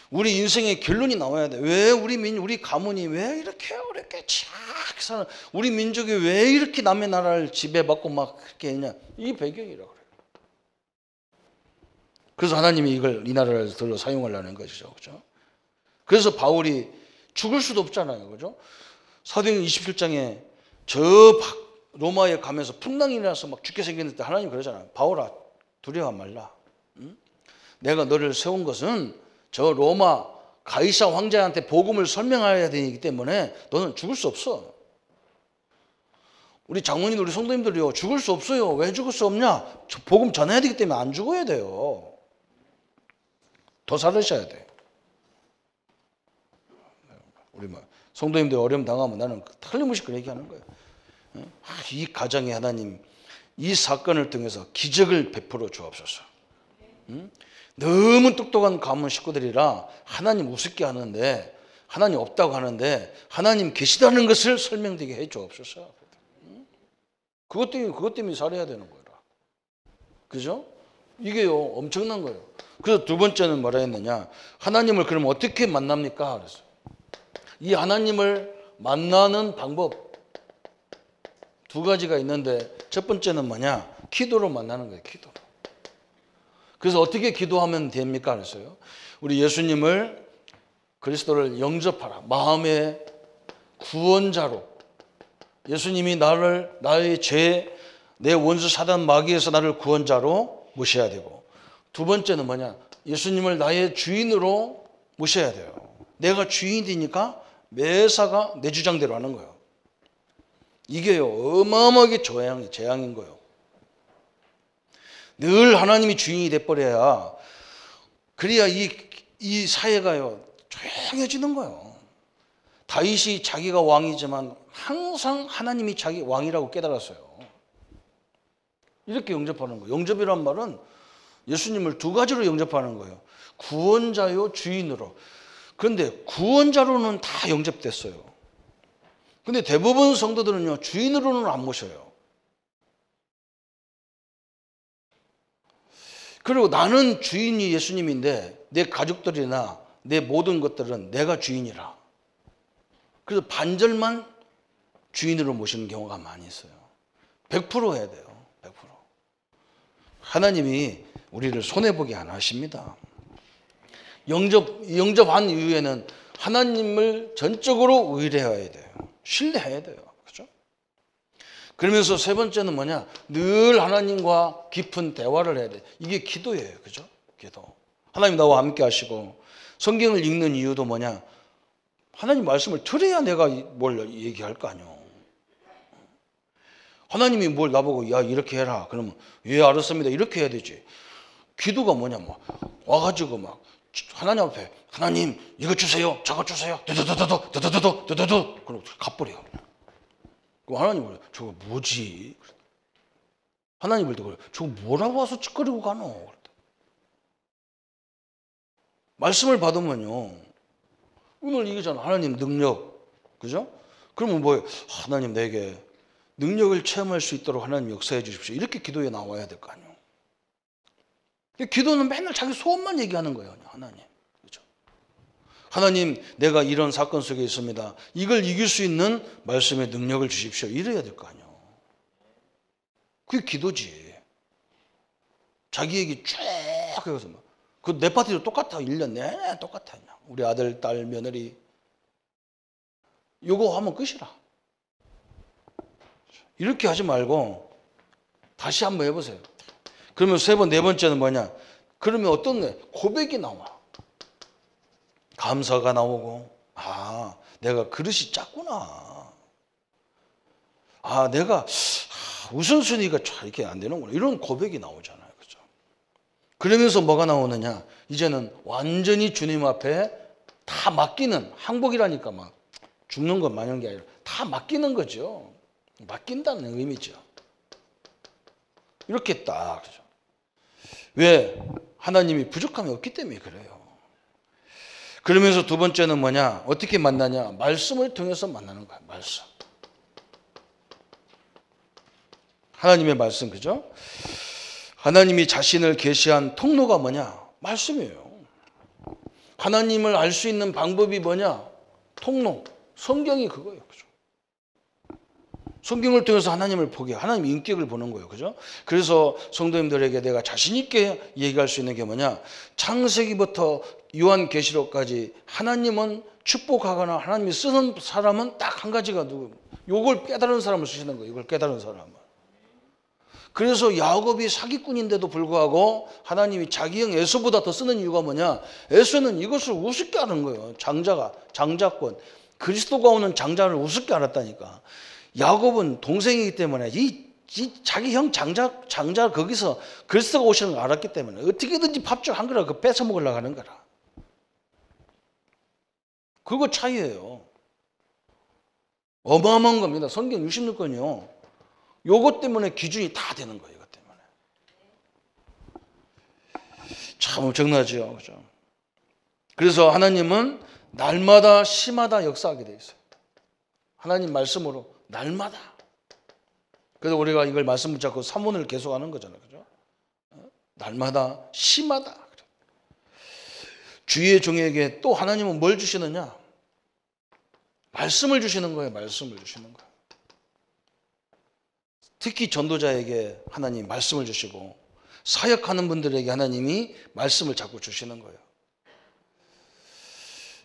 우리 인생의 결론이 나와야 돼. 왜 우리 가문이 왜 이렇게 어렵게 착 사는, 우리 민족이 왜 이렇게 남의 나라를 지배받고 막 그렇게 했냐. 이 배경이라고 그래요. 그래서 하나님이 이 나라를 들어 사용하려는 것이죠. 그죠? 그래서 바울이 죽을 수도 없잖아요. 그죠? 사도행전 27장에 로마에 가면서 풍랑이 나서 막 죽게 생겼는데 하나님 그러잖아요. 바울아, 두려워 말라. 응? 내가 너를 세운 것은 저 로마 가이사 황제한테 복음을 설명해야 되기 때문에 너는 죽을 수 없어. 우리 장모님, 우리 성도님들이요, 죽을 수 없어요. 왜 죽을 수 없냐? 복음 전해야 되기 때문에 안 죽어야 돼요. 더 살으셔야 돼. 우리 성도님들 어려움 당하면 나는 틀림없이 그 얘기하는 거예요. 이 가정에 하나님 이 사건을 통해서 기적을 베풀어 주옵소서. 너무 똑똑한 가문 식구들이라 하나님 우습게 하는데, 하나님 없다고 하는데 하나님 계시다는 것을 설명되게 해 주옵소서. 그것 때문에 살아야 되는 거라. 그죠? 이게요 엄청난 거예요. 그래서 두 번째는 뭐라 했느냐, 하나님을 그럼 어떻게 만납니까? 그래서 이 하나님을 만나는 방법 두 가지가 있는데, 첫 번째는 뭐냐, 기도로 만나는 거예요. 기도로. 그래서 어떻게 기도하면 됩니까? 그랬어요. 우리 예수님을, 그리스도를 영접하라. 마음의 구원자로. 예수님이 나의 죄, 내 원수 사단 마귀에서 나를 구원자로 모셔야 되고, 두 번째는 뭐냐, 예수님을 나의 주인으로 모셔야 돼요. 내가 주인이니까 매사가 내 주장대로 하는 거예요. 이게요 어마어마하게 재앙인 거예요. 늘 하나님이 주인이 돼버려야, 그래야 이 사회가요 조용해지는 거예요. 다윗이 자기가 왕이지만 항상 하나님이 자기 왕이라고 깨달았어요. 이렇게 영접하는 거예요. 영접이란 말은 예수님을 두 가지로 영접하는 거예요. 구원자요, 주인으로. 그런데 구원자로는 다 영접됐어요. 근데 대부분 성도들은요 주인으로는 안 모셔요. 그리고 나는 주인이 예수님인데 내 가족들이나 내 모든 것들은 내가 주인이라. 그래서 반절만 주인으로 모시는 경우가 많이 있어요. 100% 해야 돼요. 100%. 하나님이 우리를 손해보게 안 하십니다. 영접한 이후에는 하나님을 전적으로 의뢰해야 돼요. 신뢰해야 돼요. 그죠? 그러면서 세 번째는 뭐냐? 늘 하나님과 깊은 대화를 해야 돼. 이게 기도예요. 그죠? 기도. 하나님 나와 함께 하시고, 성경을 읽는 이유도 뭐냐? 하나님 말씀을 들어야 내가 뭘 얘기할 거 아니에요. 하나님이 뭘 나보고 야 이렇게 해라. 그러면 예 알았습니다. 이렇게 해야 되지. 기도가 뭐냐? 막 와가지고 막 하나님 앞에 하나님 이거 주세요, 저거 주세요, 드드드드드 그럼 갚버려. 그럼 하나님 뭐 저거 뭐지? 하나님 볼 때 그래, 저거 뭐라고 와서 찌꺼리고 가노? 말씀을 받으면요 오늘 이거잖아. 하나님 능력, 그죠? 그러면 뭐예요? 하나님 내게 능력을 체험할 수 있도록 하나님 역사해 주십시오. 이렇게 기도에 나와야 될 거 아니에요. 기도는 맨날 자기 소원만 얘기하는 거예요. 하나님, 그렇죠? 하나님 내가 이런 사건 속에 있습니다. 이걸 이길 수 있는 말씀의 능력을 주십시오. 이래야 될 거 아니에요. 그게 기도지. 자기 얘기 쭉 해서 그 내 파티도 똑같아. 1년 내내 똑같아. 우리 아들, 딸, 며느리 요거 하면 끝이라. 이렇게 하지 말고 다시 한번 해보세요. 그러면 네 번째는 뭐냐? 그러면 어떤 거예요? 고백이 나와. 감사가 나오고, 아, 내가 그릇이 작구나. 아, 내가 우선순위가 이렇게 안 되는구나. 이런 고백이 나오잖아요. 그죠? 그러면서 뭐가 나오느냐? 이제는 완전히 주님 앞에 다 맡기는, 항복이라니까 막 죽는 것 마냥 게 아니라 다 맡기는 거죠. 맡긴다는 의미죠. 이렇게 딱. 그죠? 왜? 하나님이 부족함이 없기 때문에 그래요. 그러면서 두 번째는 뭐냐? 어떻게 만나냐? 말씀을 통해서 만나는 거야. 말씀. 하나님의 말씀, 그죠? 하나님이 자신을 계시한 통로가 뭐냐? 말씀이에요. 하나님을 알 수 있는 방법이 뭐냐? 통로. 성경이 그거예요. 그죠? 성경을 통해서 하나님을 보게, 하나님 인격을 보는 거예요. 그죠? 그래서 성도님들에게 내가 자신있게 얘기할 수 있는 게 뭐냐? 창세기부터 요한계시록까지 하나님은 축복하거나 하나님이 쓰는 사람은 딱 한 가지가 누구? 요걸 깨달은 사람을 쓰시는 거예요. 이걸 깨달은 사람을. 그래서 야곱이 사기꾼인데도 불구하고 하나님이 자기 형 에서보다 더 쓰는 이유가 뭐냐? 에서는 이것을 우습게 하는 거예요. 장자권. 그리스도가 오는 장자를 우습게 알았다니까. 야곱은 동생이기 때문에 이 자기 형 장자 거기서 그리스도가 오시는 걸 알았기 때문에 어떻게든지 밥줄 한 그릇 뺏어 먹으려고 하는 거라. 그거 차이예요. 어마어마한 겁니다. 성경 66권이요. 요것 때문에 기준이 다 되는 거예요. 이것 때문에. 참 엄청나죠. 그죠? 그래서 하나님은 날마다 시마다 역사하게 돼 있어요. 하나님 말씀으로 날마다. 그래서 우리가 이걸 말씀 붙잡고 사문을 계속하는 거잖아요. 그죠? 날마다 시마다. 주의 종에게 또 하나님은 뭘 주시느냐? 말씀을 주시는 거예요. 말씀을 주시는 거예요. 특히 전도자에게 하나님 말씀을 주시고 사역하는 분들에게 하나님이 말씀을 자꾸 주시는 거예요.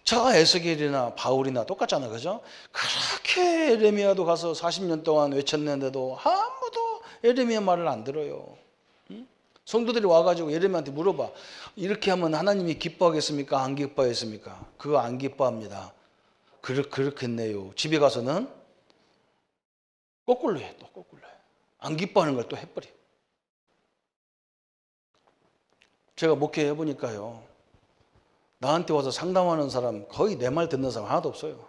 저 에스겔이나 바울이나 똑같잖아요. 그죠? 그렇게 에레미야도 가서 40년 동안 외쳤는데도 아무도 에레미야 말을 안 들어요. 성도들이 와가지고 에레미야한테 물어봐. 이렇게 하면 하나님이 기뻐하겠습니까? 안 기뻐하겠습니까? 그거 안 기뻐합니다. 그렇겠네요. 집에 가서는 거꾸로 해. 또 거꾸로 해. 안 기뻐하는 걸 또 해버려. 제가 목회해 보니까요. 나한테 와서 상담하는 사람 거의 내 말 듣는 사람 하나도 없어요.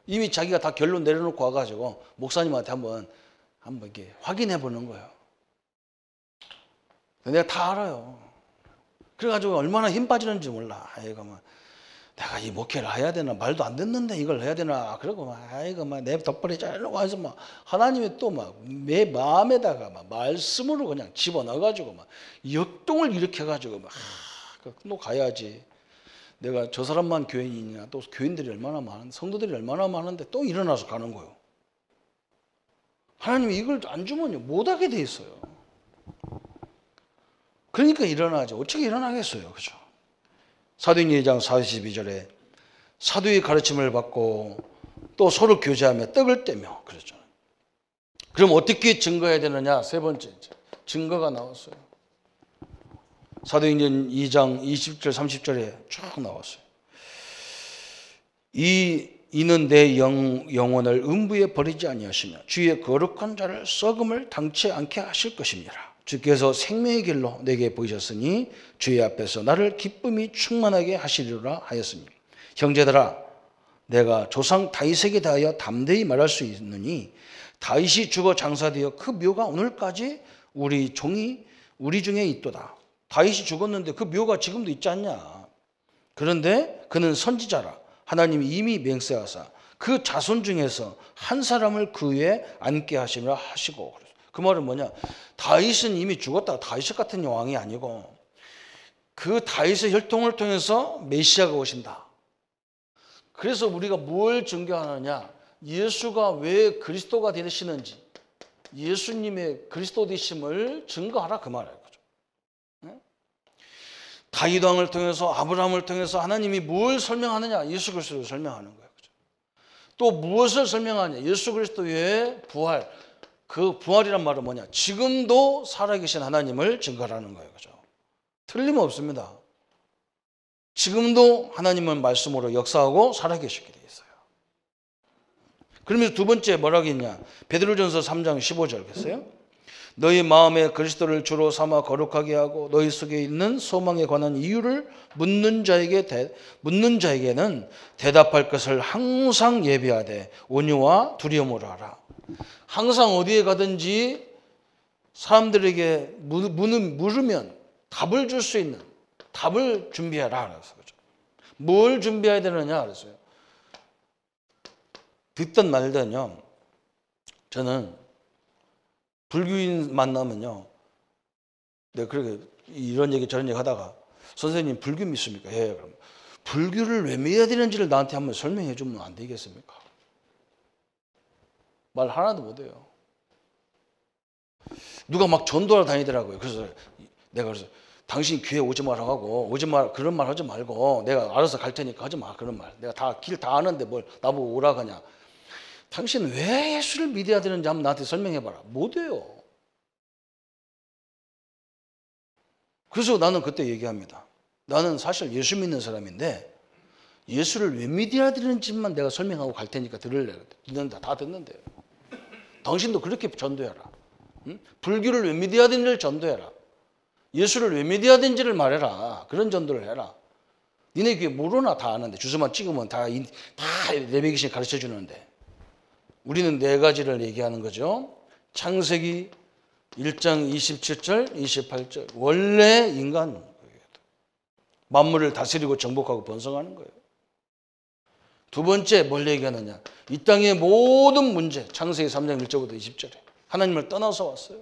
이미 자기가 다 결론 내려놓고 와가지고 목사님한테 한번 이렇게 확인해 보는 거예요. 내가 다 알아요. 그래가지고 얼마나 힘 빠지는지 몰라. 아이고, 내가 이 목회를 해야 되나, 말도 안 듣는데 이걸 해야 되나, 그러고 아이고, 내 덕분에 잘려고 해서 하나님이 또 내 마음에다가 말씀으로 그냥 집어넣어가지고 역동을 일으켜가지고 너 가야지. 내가 저 사람만 교인이냐, 또 교인들이 얼마나 많은, 성도들이 얼마나 많은데 또 일어나서 가는 거예요. 하나님이 이걸 안 주면요, 못하게 돼 있어요. 그러니까 일어나죠. 어떻게 일어나겠어요. 그죠? 사도행전 2장 42절에 사도의 가르침을 받고 또 서로 교제하며 떡을 떼며 그랬죠. 그럼 어떻게 증거해야 되느냐? 세 번째 증거가 나왔어요. 사도행전 2장 20절 30절에 쭉 나왔어요. 이는 내 영혼을 음부에 버리지 아니하시며 주의 거룩한 자를 썩음을 당치 않게 하실 것입니다. 주께서 생명의 길로 내게 보이셨으니 주의 앞에서 나를 기쁨이 충만하게 하시리라 하였으니 형제들아 내가 조상 다윗에게 대하여 담대히 말할 수 있느니 다윗이 죽어 장사되어 그 묘가 오늘까지 우리 중에 있도다. 다윗이 죽었는데 그 묘가 지금도 있지 않냐. 그런데 그는 선지자라 하나님이 이미 맹세하사 그 자손 중에서 한 사람을 그 위에 앉게 하시리라 하시고. 그 말은 뭐냐? 다윗은 이미 죽었다. 다윗 같은 왕이 아니고 그 다윗의 혈통을 통해서 메시아가 오신다. 그래서 우리가 뭘 증거하느냐? 예수가 왜 그리스도가 되시는지, 예수님의 그리스도 되심을 증거하라 그 말이에요. 다윗 왕을 통해서 아브라함을 통해서 하나님이 뭘 설명하느냐? 예수 그리스도를 설명하는 거예요. 또 무엇을 설명하냐? 예수 그리스도의 부활. 그 부활이란 말은 뭐냐? 지금도 살아계신 하나님을 증거하는 거예요. 그죠? 틀림없습니다. 지금도 하나님은 말씀으로 역사하고 살아계시게 되어 있어요. 그러면서 두 번째 뭐라고 했냐? 베드로전서 3장 15절 겠어요? 너희 마음에 그리스도를 주로 삼아 거룩하게 하고 너희 속에 있는 소망에 관한 이유를 묻는 자에게는 대답할 것을 항상 예비하되 온유와 두려움으로 하라. 항상 어디에 가든지 사람들에게 물으면 답을 줄 수 있는 답을 준비하라 그랬어요. 뭘 준비해야 되느냐 그랬어요. 듣든 말든요. 저는 불교인 만나면요. 내가 그렇게 이런 얘기 저런 얘기 하다가 선생님 불교 믿습니까? 예. 그럼 불교를 왜 믿어야 되는지를 나한테 한번 설명해 주면 안 되겠습니까? 말 하나도 못해요. 누가 막 전도하러 다니더라고요. 그래서 내가 당신 교회 오지 말라고 하고 오지 말 그런 말 하지 말고 내가 알아서 갈 테니까 하지 마 그런 말. 내가 다 길 다 아는데 뭘 나보고 오라고 하냐. 당신 왜 예수를 믿어야 되는지 한번 나한테 설명해봐라. 못해요. 그래서 나는 그때 얘기합니다. 나는 사실 예수 믿는 사람인데 예수를 왜 믿어야 되는지만 내가 설명하고 갈 테니까 들을래. 듣는다. 다 듣는데요. 당신도 그렇게 전도해라. 응? 불교를 왜 믿어야 되는지를 전도해라. 예수를 왜 믿어야 되는지를 말해라. 그런 전도를 해라. 니네 교회 모르나 다 아는데 주소만 찍으면 다 레위기신 가르쳐 주는데 우리는 네 가지를 얘기하는 거죠. 창세기 1장 27절, 28절 원래 인간 만물을 다스리고 정복하고 번성하는 거예요. 두 번째 뭘 얘기하느냐? 이 땅의 모든 문제 창세기 3장 1절부터 20절에 하나님을 떠나서 왔어요.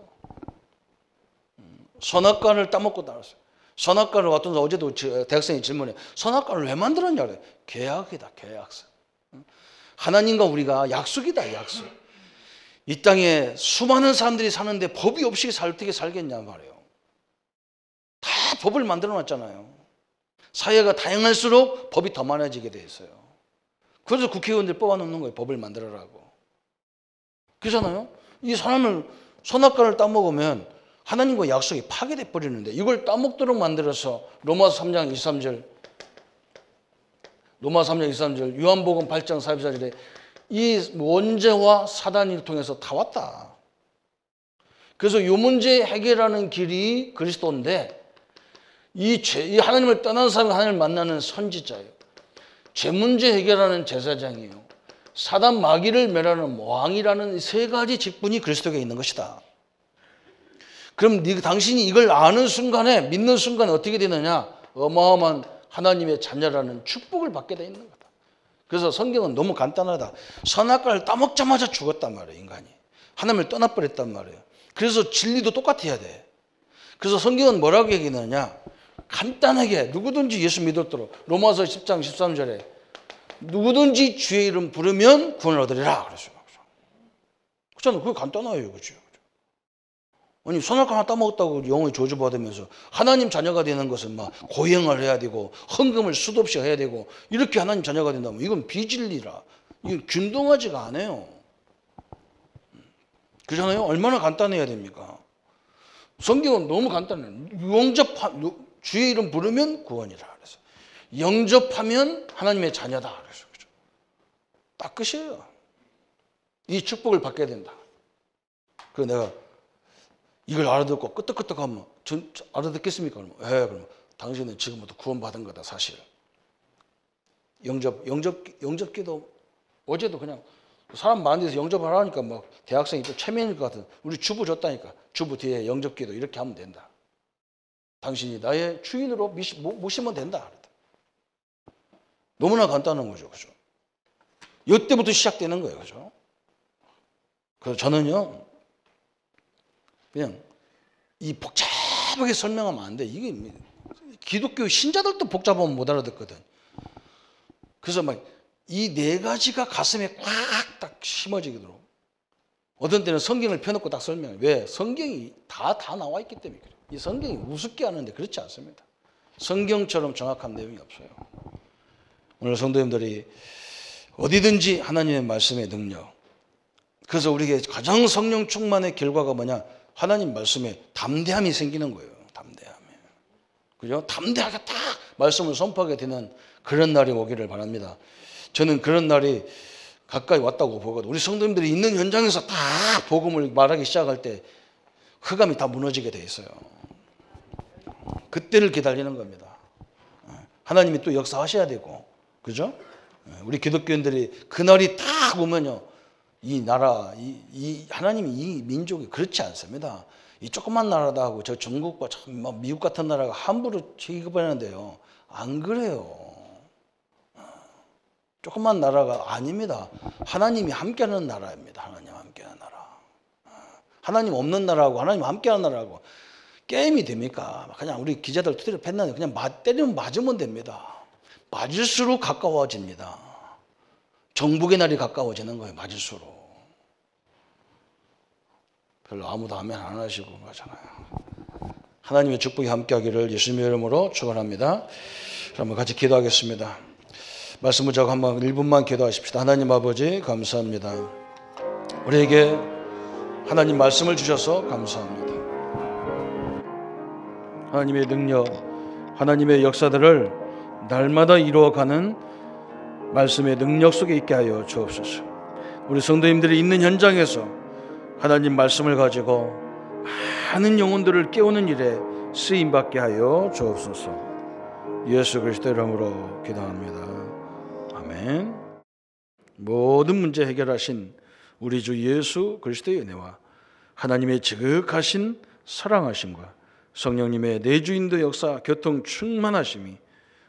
선악과를 따먹고 나왔어요. 선악과를 왔던 어제도 대학생이 질문해. 선악과를 왜 만들었냐 그래. 계약이다. 계약서. 하나님과 우리가 약속이다. 약속. 이 땅에 수많은 사람들이 사는데 법이 없이 어떻게 살겠냐 말이에요. 다 법을 만들어 놨잖아요. 사회가 다양할수록 법이 더 많아지게 돼 있어요. 그래서 국회의원들 뽑아놓는 거예요. 법을 만들어라고. 그렇잖아요. 이 사람을 선악과를 따먹으면 하나님과 약속이 파괴돼 버리는데 이걸 따먹도록 만들어서 로마서 3장 23절 요한복음 8장 44절에 이 원죄와 사단을 통해서 다 왔다. 그래서 이 문제 해결하는 길이 그리스도인데 이 하나님을 떠난 사람이 하나님을 만나는 선지자예요. 죄 문제 해결하는 제사장이에요. 사단 마귀를 멸하는 왕이라는 세 가지 직분이 그리스도에게 있는 것이다. 그럼 당신이 이걸 아는 순간에 믿는 순간에 어떻게 되느냐? 어마어마한 하나님의 자녀라는 축복을 받게 돼 있는 거다. 그래서 성경은 너무 간단하다. 선악과를 따먹자마자 죽었단 말이에요. 인간이. 하나님을 떠나버렸단 말이에요. 그래서 진리도 똑같아야 돼. 그래서 성경은 뭐라고 얘기하느냐? 간단하게 누구든지 예수 믿었도록 로마서 10장 13절에 누구든지 주의 이름 부르면 구원을 얻으리라 그랬어요. 그렇잖아요. 그게 간단해요. 그렇죠? 아니 선악과 하나 따먹었다고 영원히 저주받으면서 하나님 자녀가 되는 것은 막 고행을 해야 되고 헌금을 수도 없이 해야 되고 이렇게 하나님 자녀가 된다면 이건 비진리라. 이건 균등하지가 않아요. 그렇잖아요. 얼마나 간단해야 됩니까? 성경은 너무 간단해요. 주의 이름 부르면 구원이라 그래서 영접하면 하나님의 자녀다 그래서 그렇죠? 딱 끝이에요. 이 축복을 받게 된다. 그래서 내가 이걸 알아듣고 끄떡끄떡하면 전 알아듣겠습니까? 그러면 그러면 당신은 지금부터 구원받은 거다 사실. 영접기도 어제도 그냥 사람 많은 데서 영접을 하니까 막 대학생이 또 체면일 것 같은 우리 주부 줬다니까 주부 뒤에 영접기도 이렇게 하면 된다. 당신이 나의 주인으로 모시면 된다. 너무나 간단한 거죠, 그죠? 이때부터 시작되는 거예요, 그죠? 그래서 저는요. 그냥 이 복잡하게 설명하면 안 돼. 이게 기독교 신자들도 복잡하면 못 알아듣거든. 그래서 막 이 네 가지가 가슴에 꽉 딱 심어지도록 어떤 때는 성경을 펴놓고 딱 설명해. 왜? 성경이 다 나와 있기 때문에 그래요. 이 성경이 우습게 하는데 그렇지 않습니다. 성경처럼 정확한 내용이 없어요. 오늘 성도님들이 어디든지 하나님의 말씀의 능력. 그래서 우리에게 가장 성령 충만의 결과가 뭐냐? 하나님 말씀에 담대함이 생기는 거예요. 담대함이. 그죠? 담대하게 딱 말씀을 선포하게 되는 그런 날이 오기를 바랍니다. 저는 그런 날이 가까이 왔다고 보거든요. 우리 성도님들이 있는 현장에서 다 복음을 말하기 시작할 때 흑암이 다 무너지게 돼 있어요. 그때를 기다리는 겁니다. 하나님이 또 역사하셔야 되고, 그죠? 우리 기독교인들이 그날이 딱 오면요. 이 나라, 하나님이 이 민족이 그렇지 않습니다. 이 조그만 나라다 하고 저 중국과 참 미국 같은 나라가 함부로 취급하는데요. 안 그래요. 조그만 나라가 아닙니다. 하나님이 함께하는 나라입니다. 하나님 함께하는 나라. 하나님 없는 나라하고 하나님 함께하는 나라하고 게임이 됩니까? 그냥 우리 기자들 두드려 팼는데 그냥 때리면 맞으면 됩니다. 맞을수록 가까워집니다. 정복의 날이 가까워지는 거예요. 맞을수록. 별로 아무도 아멘 안 하시고 그러잖아요. 하나님의 축복이 함께하기를 예수님의 이름으로 축원합니다. 한번 같이 기도하겠습니다. 말씀 붙잡고 한번 1분만 기도하십시다. 하나님 아버지 감사합니다. 우리에게 하나님 말씀을 주셔서 감사합니다. 하나님의 능력, 하나님의 역사들을 날마다 이루어가는 말씀의 능력 속에 있게 하여 주옵소서. 우리 성도님들이 있는 현장에서 하나님 말씀을 가지고 많은 영혼들을 깨우는 일에 쓰임받게 하여 주옵소서. 예수 그리스도의 이름으로 기도합니다. 아멘. 모든 문제 해결하신 우리 주 예수 그리스도의 은혜와 하나님의 지극하신 사랑하심과 성령님의 내주인도 역사 교통 충만하심이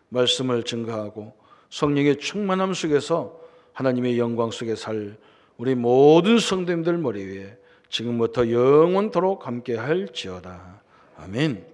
말씀을 증거하고 성령의 충만함 속에서 하나님의 영광 속에 살 우리 모든 성도님들 머리 위에 지금부터 영원토록 함께 할지어다. 아멘.